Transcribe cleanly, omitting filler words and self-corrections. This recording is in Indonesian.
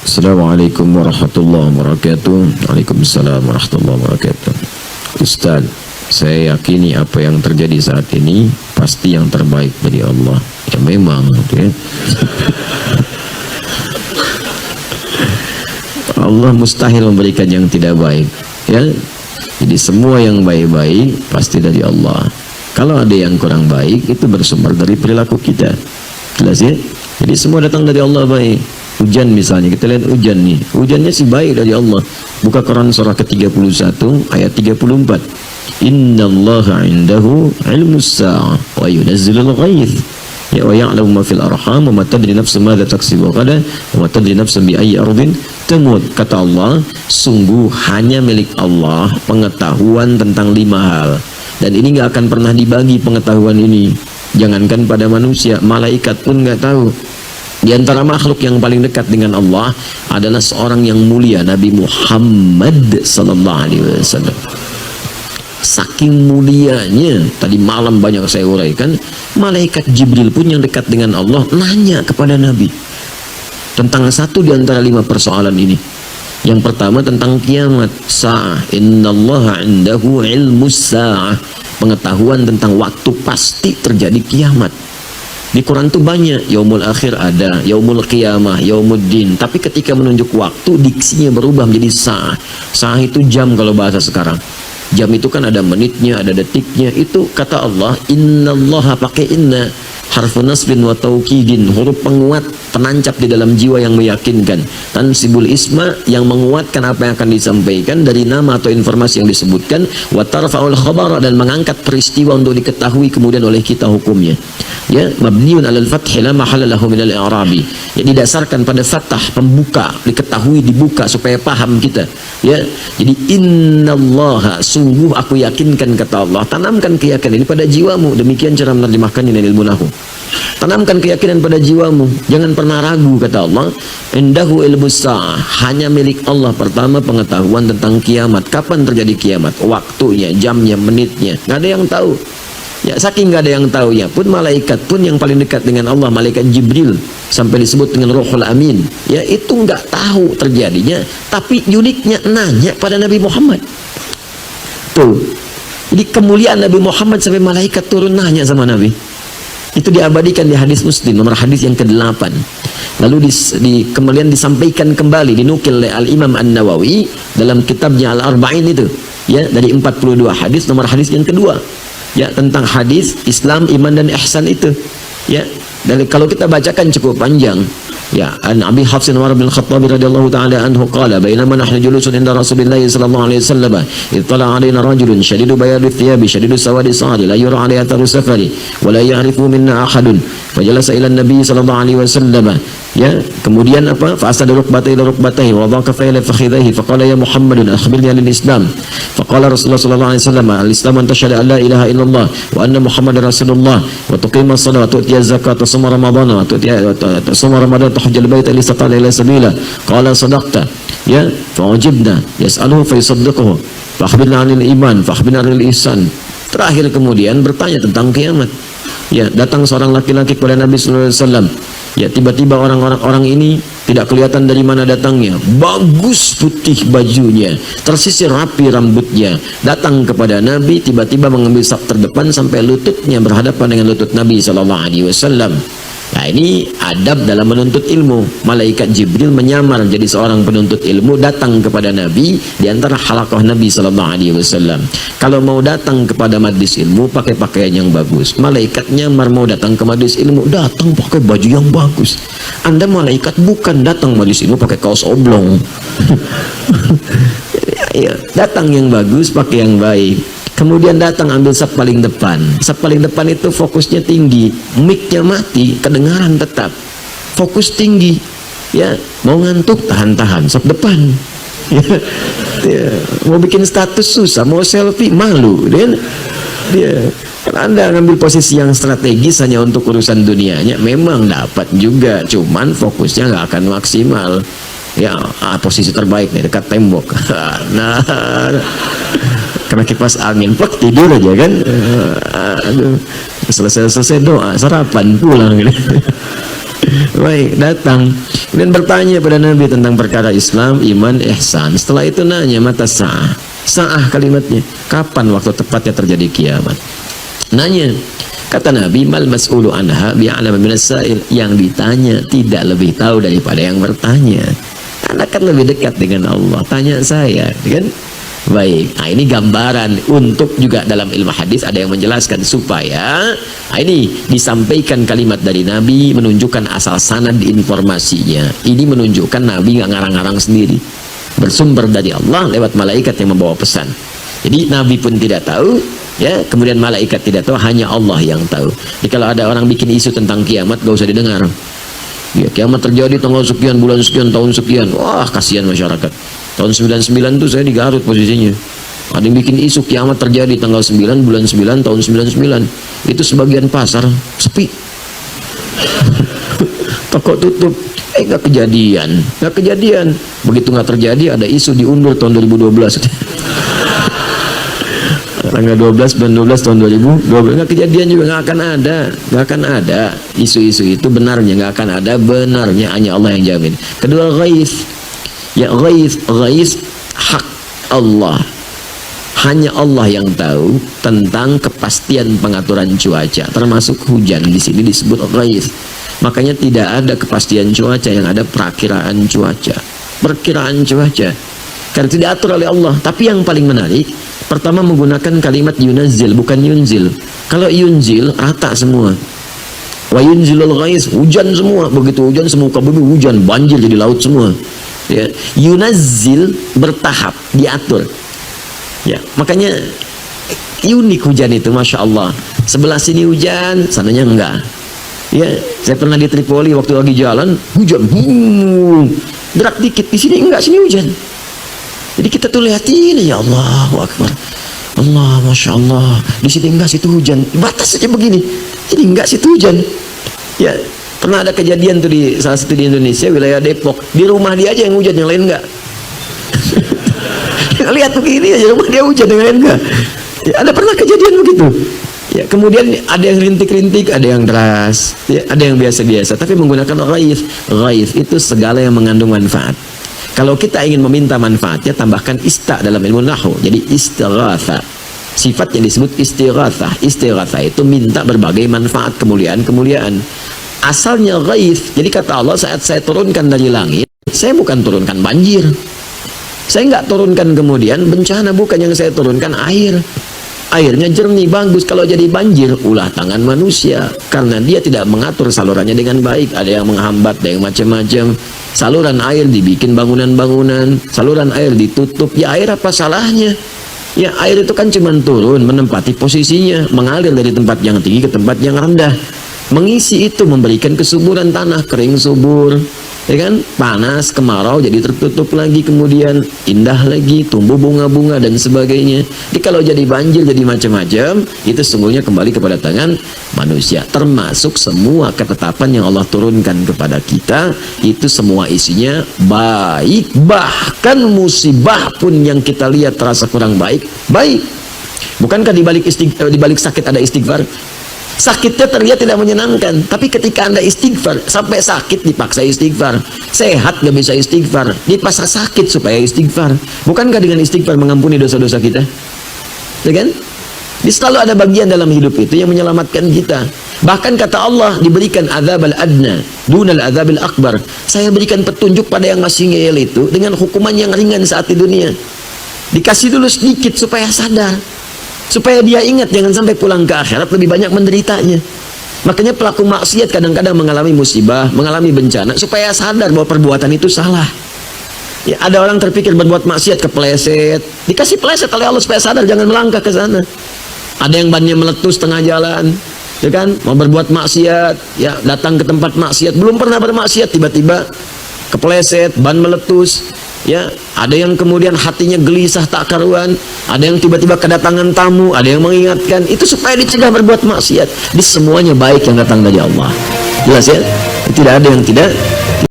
Assalamualaikum warahmatullahi wabarakatuh. Waalaikumsalam warahmatullahi wabarakatuh. Ustaz, saya yakini apa yang terjadi saat ini pasti yang terbaik dari Allah. Ya memang, ya. Allah mustahil memberikan yang tidak baik, ya. Jadi semua yang baik-baik pasti dari Allah. Kalau ada yang kurang baik itu bersumber dari perilaku kita. Jelas ya? Jadi semua datang dari Allah baik. Hujan misalnya, kita lihat hujan nih. Hujannya sih baik dari Allah. Buka Quran surah ke-31 ayat 34. Innallaha 'indahu 'ilmus sa'ah wa yunazzilul ghaits. Ya wa ya'lamu ma fil arham wa ma tadri nafsun madza taksibu ghadan wa ma tadri nafsun bi ayyi ardin tamut. Kata Allah, sungguh hanya milik Allah pengetahuan tentang 5 hal. Dan ini nggak akan pernah dibagi pengetahuan ini. Jangankan pada manusia, malaikat pun nggak tahu. Di antara makhluk yang paling dekat dengan Allah adalah seorang yang mulia, Nabi Muhammad sallallahu alaihi wasallam. Saking mulianya, tadi malam banyak saya uraikan, malaikat Jibril pun yang dekat dengan Allah nanya kepada Nabi tentang satu di antara 5 persoalan ini. Yang pertama tentang kiamat, sa'ah. Innallaha 'indahu 'ilmus sa'ah. Pengetahuan tentang waktu pasti terjadi kiamat. Di Quran tuh banyak, yaumul akhir ada, yaumul qiyamah, yaumuddin. Tapi ketika menunjuk waktu, diksinya berubah menjadi sa'ah. Sa'ah itu jam kalau bahasa sekarang. Jam itu kan ada menitnya, ada detiknya. Itu kata Allah, innallaha, pakai inna, harfu nasbin wa taukidin, huruf penguat penancap di dalam jiwa yang meyakinkan. Tansibul isma, yang menguatkan apa yang akan disampaikan dari nama atau informasi yang disebutkan. Wa tarfa'ul khabara, dan mengangkat peristiwa untuk diketahui kemudian oleh kita hukumnya. Ya, mabniun 'alal fathi la mahalla lahu minal i'rabi. Ya, didasarkan pada fathah, pembuka, diketahui, dibuka supaya paham kita. Ya, jadi innallaha, sungguh aku yakinkan, kata Allah. Tanamkan keyakinan ini pada jiwamu. Demikian cara menerjemahkan ini ilmu nahwu. Tanamkan keyakinan pada jiwamu, jangan pernah ragu, kata Allah. Indahu ilmus sa'ah, hanya milik Allah pertama pengetahuan tentang kiamat. Kapan terjadi kiamat? Waktunya, jamnya, menitnya, nggak ada yang tahu. Ya, saking nggak ada yang tahu ya pun, malaikat pun yang paling dekat dengan Allah, malaikat Jibril, sampai disebut dengan Ruhul Amin, ya itu nggak tahu terjadinya, tapi uniknya nanya pada Nabi Muhammad. Tuh, jadi kemuliaan Nabi Muhammad sampai malaikat turun nanya sama Nabi. Itu diabadikan di hadis Muslim, nomor hadis yang ke-8. Lalu kemudian disampaikan kembali, dinukil oleh Al-Imam An-Nawawi dalam kitabnya Al-Arba'in itu, ya, dari 42 hadis, nomor hadis yang kedua. Ya, tentang hadis Islam, iman dan ihsan itu. Ya, dan kalau kita bacakan cukup panjang. Ya, an Abi Hafs Umar bin Khattab radhiyallahu taala anhu qala bainama nahnu julusun inda Rasulillah sallallahu alaihi wasallam ittala alaina rajulun shadidu bayadi thiyabi shadidu sawadi sa'ri la yura alaihi atharu safari wa la ya'rifu minna ahadun fajalasa ila an-nabi sallallahu alaihi wasallam. Ya, kemudian apa? Fa asada rukbatayhi ila rukbatayhi wa dhaka fa ila fakhidhihi fa qala ya Muhammadun akhbirni anil Islam. Fa qala Rasulullah sallallahu alaihi wasallam al-Islam an tashhadu an la ilaha illallah wa anna Muhammadar Rasulullah wa tuqima as-salata wa tu'ti az-zakata wa tusuma ramadhana wa tusuma ramadan tahujjal baita li istata'a ila sabila. Qala sadaqta. Ya, fa wajibna yas'aluhu fa yusaddiquhu. Fa akhbirna anil iman, fa akhbirna anil ihsan. Terakhir kemudian bertanya tentang kiamat. Ya, datang seorang laki-laki kepada Nabi sallallahu alaihi wasallam. Ya, tiba-tiba orang ini tidak kelihatan dari mana datangnya. Bagus putih bajunya, tersisir rapi rambutnya. Datang kepada Nabi, tiba-tiba mengambil saf terdepan sampai lututnya berhadapan dengan lutut Nabi sallallahu alaihi wasallam. Nah, ini adab dalam menuntut ilmu. Malaikat Jibril menyamar jadi seorang penuntut ilmu, datang kepada Nabi di antara halaqah Nabi sallallahu alaihi wasallam. Kalau mau datang kepada majlis ilmu pakai pakaian yang bagus. Malaikat nyamar mau datang ke majlis ilmu, datang pakai baju yang bagus. Anda malaikat bukan datang majlis ilmu pakai kaos oblong. Ya, datang yang bagus, pakai yang baik. Kemudian datang ambil saf paling depan. Saf paling depan itu fokusnya tinggi, mic-nya mati, kedengaran tetap. Fokus tinggi. Ya, mau ngantuk tahan-tahan saf depan. Ya, mau bikin status susah, mau selfie malu. Dia kan Anda ngambil posisi yang strategis hanya untuk urusan dunianya, memang dapat juga, cuman fokusnya nggak akan maksimal. Ya, posisi terbaik nih dekat tembok. Nah, kena kipas angin, plek tidur aja kan. Aduh, selesai doa, sarapan pulang gitu. Baik, datang. Kemudian bertanya pada Nabi tentang perkara Islam, iman, ihsan. Setelah itu nanya mata sa'ah. Sa'ah kalimatnya, kapan waktu tepatnya terjadi kiamat? Nanya. Kata Nabi, mal mas'ulu anha bi'alama minas sa'il. Yang ditanya tidak lebih tahu daripada yang bertanya. Anda kan lebih dekat dengan Allah. Tanya saya, kan? Baik, nah ini gambaran untuk juga dalam ilmu hadis ada yang menjelaskan supaya ini disampaikan kalimat dari Nabi menunjukkan asal sanad informasinya. Ini menunjukkan Nabi nggak ngarang-ngarang sendiri, bersumber dari Allah lewat malaikat yang membawa pesan. Jadi Nabi pun tidak tahu, ya, kemudian malaikat tidak tahu, hanya Allah yang tahu. Jadi kalau ada orang bikin isu tentang kiamat, gak usah didengar. Ya, kiamat terjadi tanggal sekian, bulan sekian, tahun sekian. Wah, kasihan masyarakat. Tahun 99 tuh saya di Garut posisinya. Ada yang bikin isu kiamat terjadi tanggal 9, bulan 9, tahun 99. Itu sebagian pasar sepi. Toko tutup. Nggak kejadian. Nggak kejadian. Begitu nggak terjadi, ada isu diundur tahun 2012. Tanggal 12 bulan 12 tahun 2012. Nggak kejadian juga, nggak akan ada. Nggak akan ada. Isu-isu itu benarnya nggak akan ada, benarnya hanya Allah yang jamin. Kedua, ghaith. Ya, ghaith hak Allah. Hanya Allah yang tahu tentang kepastian pengaturan cuaca, termasuk hujan. Di sini disebut ghaith. Makanya tidak ada kepastian cuaca, yang ada perakiraan cuaca. Perkiraan cuaca. Karena tidak diatur oleh Allah. Tapi yang paling menarik, pertama menggunakan kalimat yunazzil, bukan yunzil. Kalau yunzil rata semua. Wa yunzilul ghaith, hujan semua. Begitu hujan semua bumi hujan, banjir jadi laut semua. Ya, yunazzil bertahap, diatur. Ya, makanya unik hujan itu, masya Allah. Sebelah sini hujan, sananya enggak. Ya, saya pernah di Tripoli waktu lagi jalan, hujan, gerak dikit, di sini enggak, sini hujan. Jadi kita tuh lihatin, ya Allahu Akbar, Allah, masya Allah. Di sini enggak, situ hujan. Batas saja begini, ini enggak, situ hujan. Ya. Pernah ada kejadian tuh di salah satu di Indonesia, wilayah Depok. Di rumah dia aja yang hujan, yang lain enggak. Lihat begini aja, rumah dia hujan, yang lain enggak. Ya, ada pernah kejadian begitu. Ya, kemudian ada yang rintik-rintik, ada yang deras, ya, ada yang biasa-biasa. Tapi menggunakan ghaith. Ghaith itu segala yang mengandung manfaat. Kalau kita ingin meminta manfaatnya, tambahkan ista dalam ilmu nahwu. Jadi istighatha. Sifat yang disebut istighathah. Istighathah itu minta berbagai manfaat, kemuliaan-kemuliaan. Asalnya ghaith. Jadi kata Allah, saat saya turunkan dari langit, saya bukan turunkan banjir. Saya nggak turunkan kemudian bencana, bukan. Yang saya turunkan air. Airnya jernih, bagus. Kalau jadi banjir, ulah tangan manusia. Karena dia tidak mengatur salurannya dengan baik. Ada yang menghambat, ada yang macam-macam. Saluran air dibikin bangunan-bangunan, saluran air ditutup. Ya, air apa salahnya? Ya, air itu kan cuma turun, menempati posisinya, mengalir dari tempat yang tinggi ke tempat yang rendah. Mengisi itu, memberikan kesuburan tanah, kering subur, ya kan? Panas, kemarau, jadi tertutup lagi, kemudian indah lagi, tumbuh bunga-bunga dan sebagainya. Jadi kalau jadi banjir, jadi macam-macam, itu sesungguhnya kembali kepada tangan manusia. Termasuk semua ketetapan yang Allah turunkan kepada kita, itu semua isinya baik. Bahkan musibah pun yang kita lihat terasa kurang baik, baik. Bukankah di balik sakit ada istighfar? Sakitnya terlihat tidak menyenangkan, tapi ketika Anda istighfar, sampai sakit dipaksa istighfar, sehat gak bisa istighfar, dipaksa sakit supaya istighfar. Bukankah dengan istighfar mengampuni dosa-dosa kita? Ya kan? Jadi selalu ada bagian dalam hidup itu yang menyelamatkan kita. Bahkan kata Allah, diberikan azab al-adna dunal azab al-akbar. Saya berikan petunjuk pada yang masih ngeyel itu dengan hukuman yang ringan saat di dunia. Dikasih dulu sedikit supaya sadar, supaya dia ingat, jangan sampai pulang ke akhirat lebih banyak menderitanya. Makanya pelaku maksiat kadang-kadang mengalami musibah, mengalami bencana, supaya sadar bahwa perbuatan itu salah. Ya, ada orang terpikir berbuat maksiat, kepleset, dikasih pleset oleh Allah supaya sadar, jangan melangkah ke sana. Ada yang bannya meletus tengah jalan, ya kan, mau berbuat maksiat, ya datang ke tempat maksiat, belum pernah bermaksiat, tiba-tiba kepleset, ban meletus. Ya, ada yang kemudian hatinya gelisah tak karuan, ada yang tiba-tiba kedatangan tamu, ada yang mengingatkan, itu supaya dicegah berbuat maksiat. Di semuanya baik yang datang dari Allah. Jelas ya? Tidak ada yang tidak